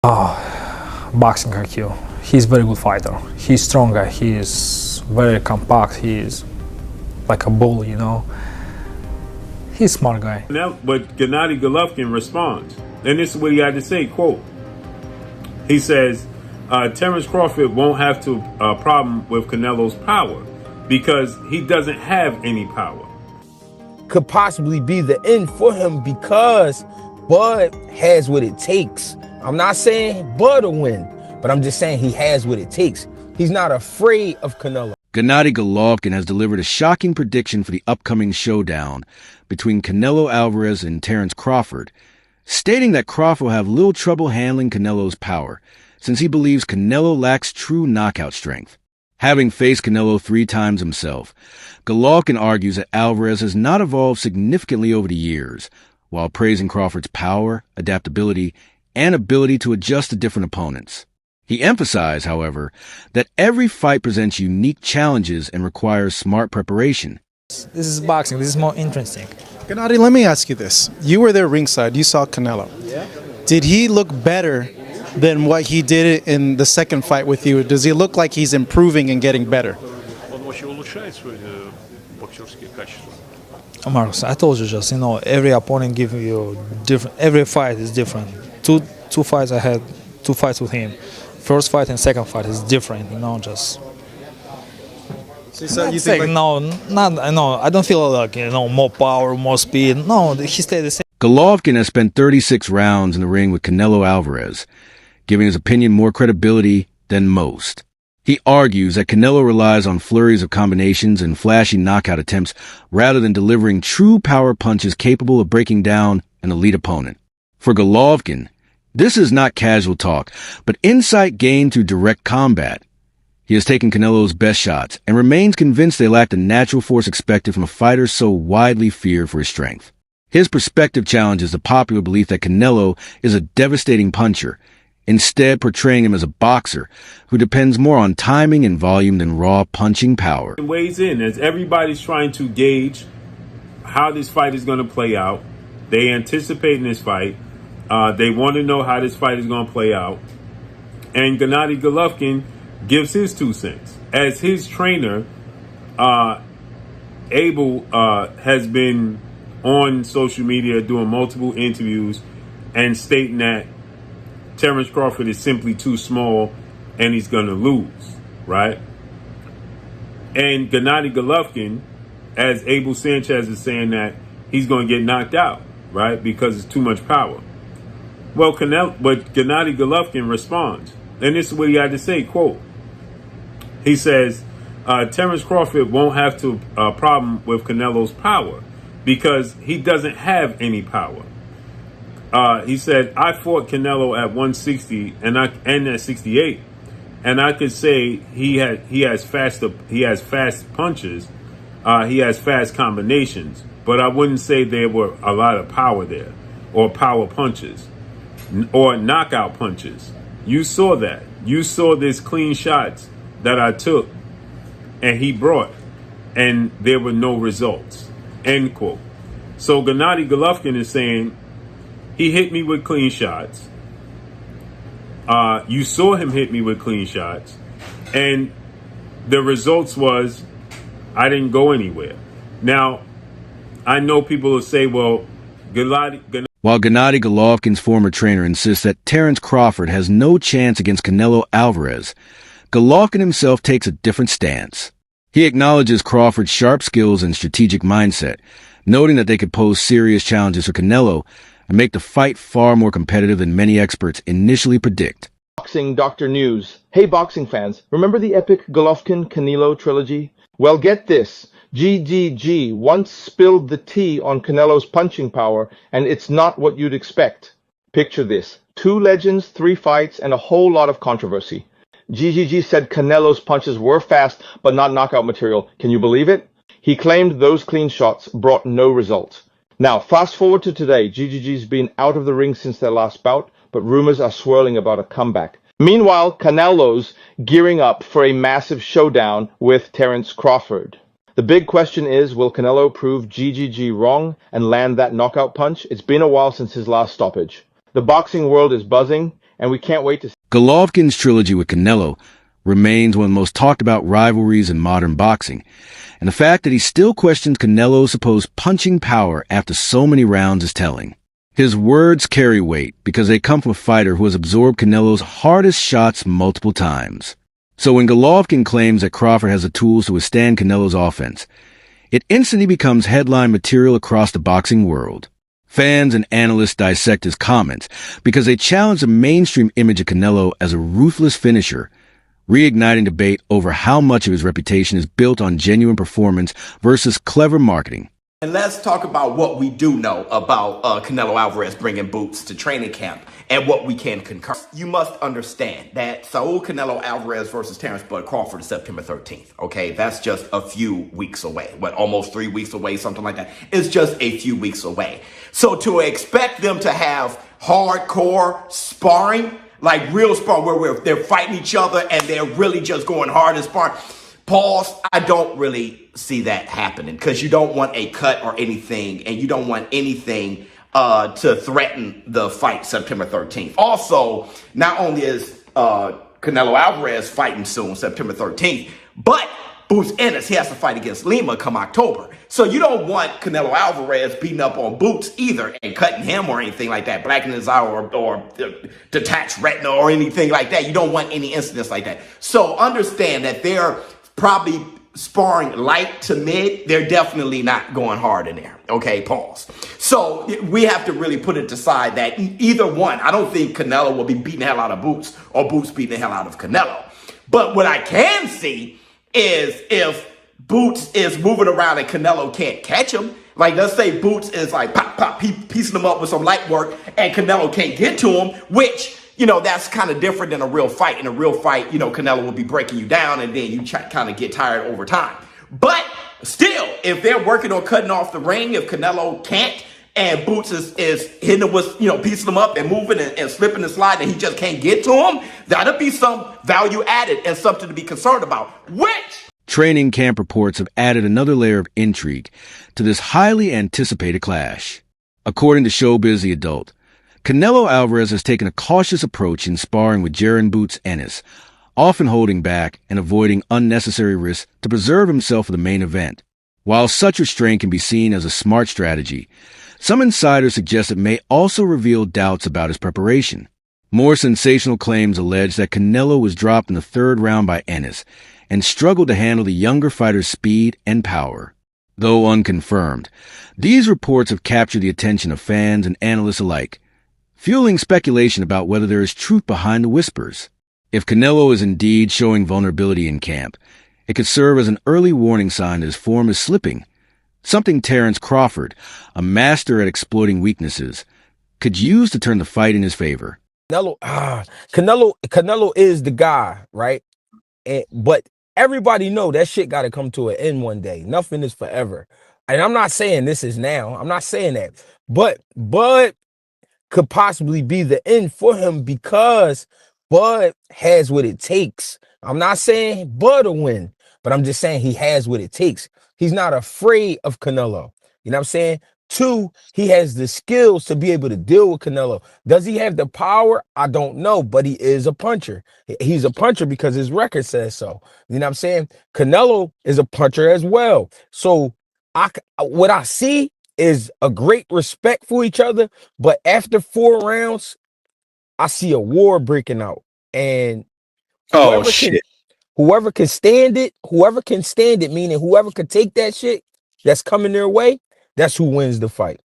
Boxing IQ. He's very good fighter. He's stronger. He is very compact. He is like a bull, you know. He's a smart guy. But Gennady Golovkin responds, and this is what he had to say, quote, he says, Terence Crawford won't have a problem with Canelo's power because he doesn't have any power. Could possibly be the end for him because Bud has what it takes. I'm not saying Bud will win, but I'm just saying he has what it takes. He's not afraid of Canelo. Gennady Golovkin has delivered a shocking prediction for the upcoming showdown between Canelo Alvarez and Terence Crawford, stating that Crawford will have little trouble handling Canelo's power, since he believes Canelo lacks true knockout strength. Having faced Canelo 3 times himself, Golovkin argues that Alvarez has not evolved significantly over the years, while praising Crawford's power, adaptability, and ability to adjust to different opponents. He emphasized, however, that every fight presents unique challenges and requires smart preparation. This is boxing. This is more interesting. Gennady, let me ask you this. You were there ringside. You saw Canelo. Yeah. Did he look better than what he did in the second fight with you? Does he look like he's improving and getting better? Marcos, I told you just, every opponent gives you different. Every fight is different. Two fights I had, 2 fights with him. First fight and second fight is different, just. So you think I don't feel like more power, more speed. No, he stayed the same. Golovkin has spent 36 rounds in the ring with Canelo Alvarez, giving his opinion more credibility than most. He argues that Canelo relies on flurries of combinations and flashy knockout attempts rather than delivering true power punches capable of breaking down an elite opponent. For Golovkin, this is not casual talk, but insight gained through direct combat. He has taken Canelo's best shots and remains convinced they lack the natural force expected from a fighter so widely feared for his strength. His perspective challenges the popular belief that Canelo is a devastating puncher, instead portraying him as a boxer who depends more on timing and volume than raw punching power. It weighs in as everybody's trying to gauge how this fight is going to play out. They anticipate this fight. They want to know how this fight is going to play out. And Gennady Golovkin gives his 2 cents. As his trainer, Abel has been on social media doing multiple interviews and stating that Terence Crawford is simply too small and he's going to lose, right? And Gennady Golovkin, as Abel Sanchez is saying, that he's going to get knocked out, right? Because it's too much power. Well, but Gennady Golovkin responds, and this is what he had to say, quote, he says, Terence Crawford won't have a problem with Canelo's power because he doesn't have any power. He said, I fought Canelo at 160 and at 68, and I could say he has fast punches, he has fast combinations, but I wouldn't say there were a lot of power there, or power punches, or knockout punches. You saw that. You saw this clean shots that I took and he brought, and there were no results. End quote. So Gennady Golovkin is saying he hit me with clean shots. You saw him hit me with clean shots, and the results was I didn't go anywhere. Now, I know people will say, well, While Gennady Golovkin's former trainer insists that Terence Crawford has no chance against Canelo Alvarez, Golovkin himself takes a different stance. He acknowledges Crawford's sharp skills and strategic mindset, noting that they could pose serious challenges for Canelo and make the fight far more competitive than many experts initially predict. Boxing Dr. News. Hey boxing fans, remember the epic Golovkin-Canelo trilogy? Well, get this. GGG once spilled the tea on Canelo's punching power, and it's not what you'd expect. Picture this. 2 legends, 3 fights, and a whole lot of controversy. GGG said Canelo's punches were fast, but not knockout material. Can you believe it? He claimed those clean shots brought no results. Now, fast forward to today. GGG's been out of the ring since their last bout, but rumors are swirling about a comeback. Meanwhile, Canelo's gearing up for a massive showdown with Terence Crawford. The big question is, will Canelo prove GGG wrong and land that knockout punch? It's been a while since his last stoppage. The boxing world is buzzing, and we can't wait to Golovkin's trilogy with Canelo remains one of the most talked about rivalries in modern boxing, and the fact that he still questions Canelo's supposed punching power after so many rounds is telling. His words carry weight because they come from a fighter who has absorbed Canelo's hardest shots multiple times. So when Golovkin claims that Crawford has the tools to withstand Canelo's offense, it instantly becomes headline material across the boxing world. Fans and analysts dissect his comments because they challenge the mainstream image of Canelo as a ruthless finisher, reigniting debate over how much of his reputation is built on genuine performance versus clever marketing. And let's talk about what we do know about Canelo Alvarez bringing boots to training camp and what we can concur. You must understand that Saul Canelo Alvarez versus Terence Crawford is September 13th. Okay, that's just a few weeks away. What, almost 3 weeks away, something like that. It's just a few weeks away. So to expect them to have hardcore sparring, like real sparring, where they're fighting each other and they're really just going hard and sparring, pause, I don't really see that happening because you don't want a cut or anything, and you don't want anything to threaten the fight September 13th. Also, not only is Canelo Alvarez fighting soon, September 13th, but Boots Ennis, he has to fight against Lima come October. So you don't want Canelo Alvarez beating up on Boots either and cutting him or anything like that, blackening his eye or detached retina or anything like that. You don't want any incidents like that. So understand that they're probably sparring light to mid. They're definitely not going hard in there. Okay, pause. So we have to really put it to side that either one, I don't think Canelo will be beating the hell out of Boots or Boots beating the hell out of Canelo. But what I can see is if Boots is moving around and Canelo can't catch him, like let's say Boots is like pop, piecing him up with some light work and Canelo can't get to him, which, you know, that's kind of different than a real fight. In a real fight, you know, Canelo will be breaking you down and then you kind of get tired over time. But still, if they're working on cutting off the ring, if Canelo can't and Boots is hitting him with, you know, piecing him up and moving and slipping and sliding and he just can't get to him, that'll be some value added and something to be concerned about. Which training camp reports have added another layer of intrigue to this highly anticipated clash. According to Showbiz The Adult, Canelo Alvarez has taken a cautious approach in sparring with Jaron Boots Ennis, often holding back and avoiding unnecessary risks to preserve himself for the main event. While such restraint can be seen as a smart strategy, some insiders suggest it may also reveal doubts about his preparation. More sensational claims allege that Canelo was dropped in the third round by Ennis and struggled to handle the younger fighter's speed and power. Though unconfirmed, these reports have captured the attention of fans and analysts alike, fueling speculation about whether there is truth behind the whispers. If Canelo is indeed showing vulnerability in camp, it could serve as an early warning sign that his form is slipping, something Terence Crawford, a master at exploiting weaknesses, could use to turn the fight in his favor. Canelo is the guy, right? But everybody know that shit got to come to an end one day. Nothing is forever. And I'm not saying this is now. I'm not saying that. But could possibly be the end for him because Bud has what it takes. I'm not saying Bud will win, but I'm just saying he has what it takes. He's not afraid of Canelo. You know what I'm saying? 2, he has the skills to be able to deal with Canelo. Does he have the power? I don't know, but he is a puncher. He's a puncher because his record says so. You know what I'm saying? Canelo is a puncher as well. So what I see is a great respect for each other, but after 4 rounds, I see a war breaking out. And whoever can stand it, meaning whoever can take that shit that's coming their way, that's who wins the fight.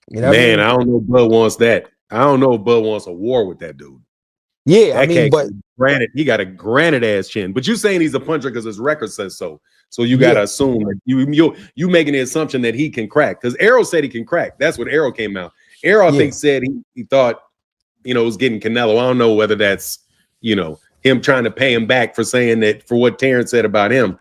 You know, man, I don't know if Bud wants that. I don't know if Bud wants a war with that dude. Yeah, that but granted, he got a granted ass chin. But you saying he's a puncher because his record says so. So you gotta assume that you making the assumption that he can crack. Because Arrow said he can crack. That's what Arrow came out. Arrow, I think, said he thought, you know, it was getting Canelo. I don't know whether that's, you know, him trying to pay him back for saying that, for what Terence said about him.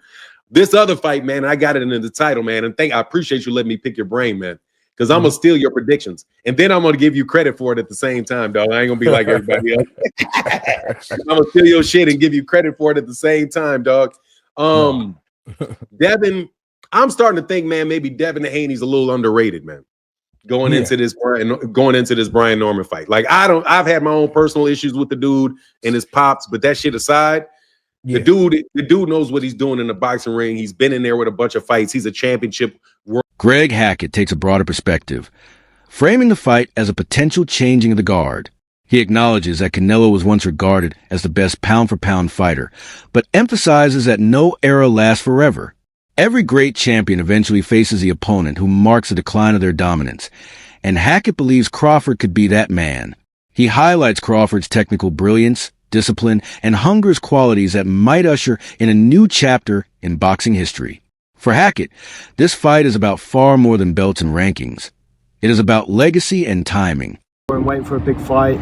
This other fight, man, I got it in the title, man. And I appreciate you letting me pick your brain, man. Because I'm going to steal your predictions. And then I'm going to give you credit for it at the same time, dog. I ain't going to be like everybody else. I'm going to steal your shit and give you credit for it at the same time, dog. Devin, I'm starting to think, man, maybe Devin Haney's a little underrated, man. going into this Brian Norman fight. Like I've had my own personal issues with the dude and his pops, but that shit aside, the dude knows what he's doing in the boxing ring. He's been in there with a bunch of fights. He's a championship. Greg Hackett takes a broader perspective, framing the fight as a potential changing of the guard. He acknowledges that Canelo was once regarded as the best pound-for-pound fighter, but emphasizes that no era lasts forever. Every great champion eventually faces the opponent who marks the decline of their dominance, and Hackett believes Crawford could be that man. He highlights Crawford's technical brilliance, discipline, and hunger as qualities that might usher in a new chapter in boxing history. For Hackett, this fight is about far more than belts and rankings. It is about legacy and timing. And waiting for a big fight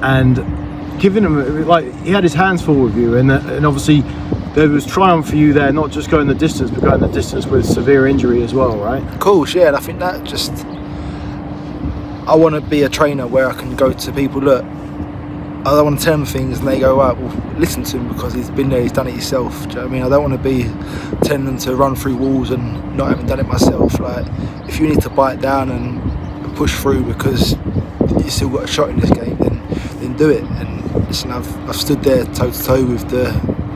and giving him, like, he had his hands full with you, and obviously there was triumph for you there, not just going the distance but going the distance with severe injury as well, right? Of course, yeah, and I think that just, I want to be a trainer where I can go to people, look, I don't want to tell them things and they go, right, well, listen to him because he's been there, he's done it himself. Do you know what I mean? I don't want to be telling them to run through walls and not having done it myself. Like, if you need to bite down and push through because you still got a shot in this game, then do it. And listen, I've stood there toe to toe with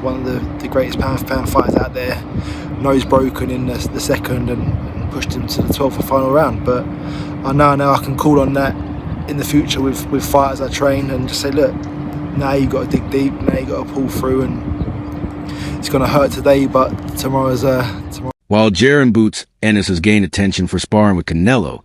one of the greatest pound fighters out there, nose broken in the second, and pushed him to the 12th and final round. But I know now I can call on that in the future with fighters I train and just say, look, now you got to dig deep, now you got to pull through, and it's going to hurt today, but tomorrow. While Jaron Boots Ennis has gained attention for sparring with Canelo,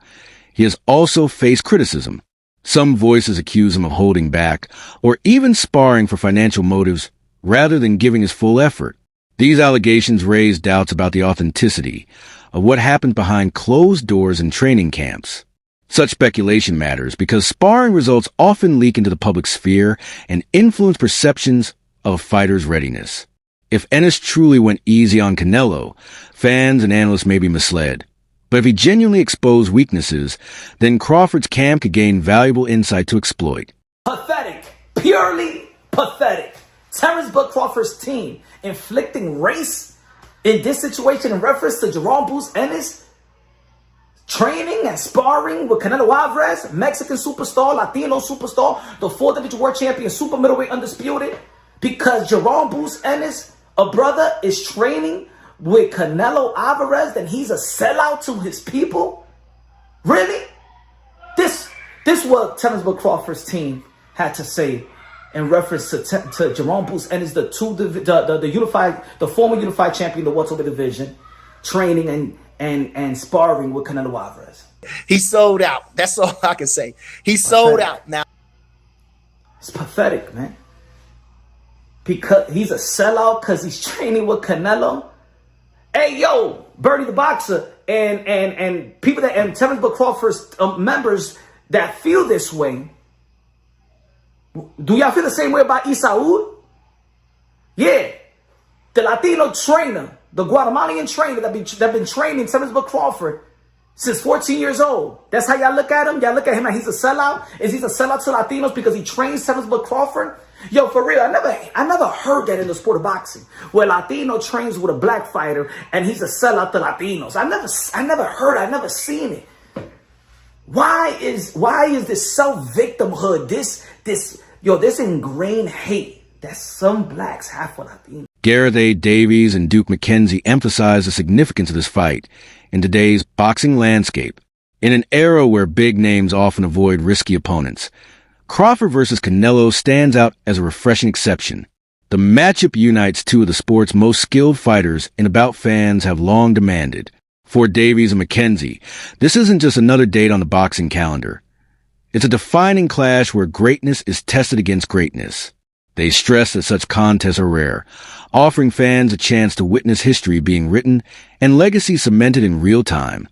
he has also faced criticism. Some voices accuse him of holding back or even sparring for financial motives rather than giving his full effort. These allegations raise doubts about the authenticity of what happened behind closed doors in training camps. Such speculation matters because sparring results often leak into the public sphere and influence perceptions of a fighter's readiness. If Ennis truly went easy on Canelo, fans and analysts may be misled. But if he genuinely exposed weaknesses, then Crawford's camp could gain valuable insight to exploit. Pathetic. Purely pathetic. Terence Crawford's team inflicting race in this situation in reference to Jaron Boots Ennis training and sparring with Canelo Alvarez, Mexican superstar, Latino superstar, the 4th world champion, super middleweight undisputed, because Jaron Boots Ennis, a brother, is training with Canelo Alvarez, then he's a sellout to his people? Really? This what Terence Crawford's team had to say in reference to Jaron Boots Ennis, the former unified champion of the welterweight division, training and sparring with Canelo Alvarez. He sold out. That's all I can say. He sold out now. It's pathetic, man. Because he's a sellout because he's training with Canelo. Hey, yo, Bernie the Boxer and people that, and Terence Crawford's members that feel this way. Do y'all feel the same way about Isaud? Yeah. The Latino trainer, the Guatemalan trainer that been training Terence Crawford since 14 years old. That's how y'all look at him? Y'all look at him like he's a sellout? Is he a sellout to Latinos because he trains Terence Crawford? Yo, for real, I never heard that in the sport of boxing, where Latino trains with a black fighter and he's a sellout to Latinos. I never heard, I never seen it. Why is this self-victimhood, this ingrained hate that some blacks have for Latinos? Gareth A. Davies and Duke McKenzie emphasize the significance of this fight in today's boxing landscape. In an era where big names often avoid risky opponents, Crawford versus Canelo stands out as a refreshing exception. The matchup unites two of the sport's most skilled fighters in a bout fans have long demanded. For Davies and McKenzie, this isn't just another date on the boxing calendar. It's a defining clash where greatness is tested against greatness. They stress that such contests are rare, offering fans a chance to witness history being written and legacy cemented in real time.